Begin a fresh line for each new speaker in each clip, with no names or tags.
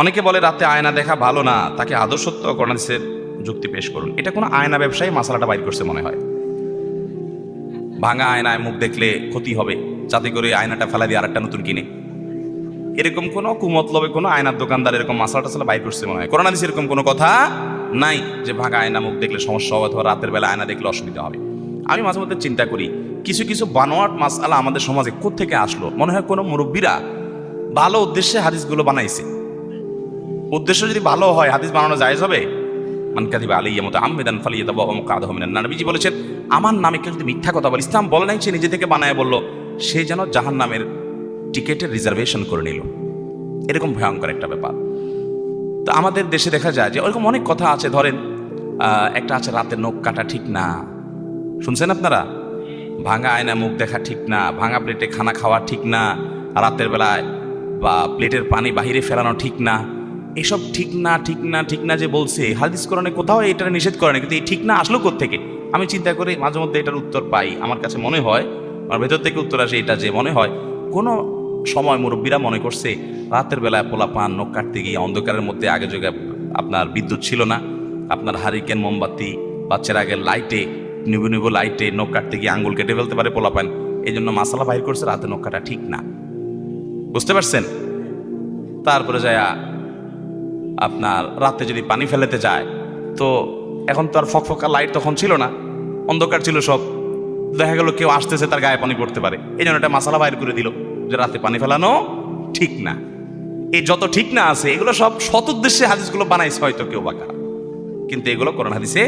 অনেকে বলে রাতে আয়না দেখা ভালো না, তাকে আদর্শত্ব কোরআনের যুক্তি পেশ করুন। এটা কোনো আয়না ব্যবসায়ী মাসালাটা বাইর করছে মনে হয়। ভাঙা আয়নায় মুখ দেখলে ক্ষতি হবে, যাতে করে আয়নাটা ফেলা দিয়ে আরেকটা নতুন কিনে, এরকম কোনো কুমতলবে কোনো আয়নার দোকানদার এরকম মাসালাটা আসলে বাইর করছে মনে হয়। কোরআন হাদিসে এরকম কোনো কথা নাই যে ভাঙা আয়না মুখ দেখলে সমস্যা হবে অথবা রাতের বেলা আয়না দেখলে অসুবিধা হবে। আমি মাঝে মধ্যে চিন্তা করি কিছু কিছু বানোয়াট মাসালা আমাদের সমাজে কোত্থেকে আসলো। মনে হয় কোনো মুরব্বীরা ভালো উদ্দেশ্যে হাদিসগুলো বানাইছে। উদ্দেশ্য যদি ভালো হয় হাদিস বানানো জায়েজ হবে? মান কাযিবা আলাইয়া মুতাআম্মিদান ফালিয়াতাবাওয়া মাকআদাহু মিনান নার। নবীজি বলেছেন, আমার নামে কেউ যদি মিথ্যা কথা বলে, ইসলাম বলে নাই সে নিজে থেকে বানায় বলল, সে যেন জাহান্নামের টিকেটের রিজার্ভেশন করে নিল। এরকম ভয়ঙ্কর একটা ব্যাপার। তো আমাদের দেশে দেখা যায় যে ওরকম অনেক কথা আছে। ধরেন একটা আছে রাতে নখ কাটা ঠিক না, শুনছেন আপনারা? ভাঙা আয়না মুখ দেখা ঠিক না, ভাঙা প্লেটে খানা খাওয়া ঠিক না, রাতের বেলায় বা প্লেটের পানি বাহিরে ফেলানো ঠিক না। এসব ঠিক না ঠিক না ঠিক না যে বলছে, হাদিস কোরআনে কোথাও এটা নিষেধ করে না, কিন্তু এই ঠিক না আসলো কোত্থেকে? আমি চিন্তা করি মাঝে মধ্যে এটার উত্তর পাই। আমার কাছে মনে হয়, আমার ভেতর থেকে উত্তর আসে এটা যে মনে হয় কোনো সময় মুরব্বীরা মনে করছে রাতের বেলায় পোলাপান নখ কাটতে গিয়ে অন্ধকারের মধ্যে আগে যোগে আপনার বিদ্যুৎ ছিল না, আপনার হারিকেন মোমবাতি বাচ্চার আগে লাইটে নিবু নিবু লাইটে নখ কাটতে গিয়ে আঙ্গুল কেটে ফেলতে পারে পোলাপান, এই জন্য মাসালা বাইর করছে রাতে নখ কাটা ঠিক না। বুঝতে পারছেন? তারপরে যায় আপনার রাতে যদি পানি ফেলেতে যায়, তো এখন তো আর ফকফকা লাইট তখন ছিল না, অন্ধকার ছিল সব, দেখা গেল কেউ আসতেছে তার গায়ে পানি পড়তে পারে, এই জন্য একটা মাসালা বাইর করে দিল যে রাতে পানি ফেলানো ঠিক না। এই যত ঠিক না আছে এগুলো সব সৎ উদ্দেশ্যে হাদিসগুলো বানাইছে হয়তো কেউ বা কারা, কিন্তু এগুলো কোরআন হাদিসে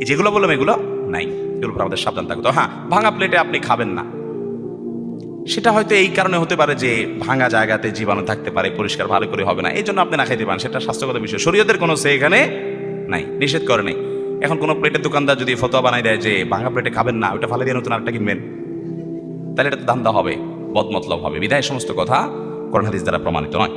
এই যেগুলো বললাম এগুলো নাই। এগুলো আমাদের সাবধান থাকতো। হ্যাঁ, ভাঙা প্লেটে আপনি খাবেন না, সেটা হয়তো এই কারণে হতে পারে যে ভাঙা জায়গাতে জীবাণু থাকতে পারে, পরিষ্কার ভালো করে হবে না, এই জন্য আপনি না খাইতে পারেন, সেটা স্বাস্থ্যগত বিষয়। শরীয়তের কোনো সে এখানে নাই, নিষেধ করে নেই। এখন কোনো প্লেটের দোকানদার যদি ফতোয়া বানাই দেয় যে ভাঙা প্লেটে খাবেন না, ওইটা ফালে দিয়ে নতুন আরেকটা কিনবেন, তাহলে এটা তো ধান্দা হবে, বদমতলব হবে। বিধায় সমস্ত কথা কোরআন হাদিস দ্বারা প্রমাণিত নয়।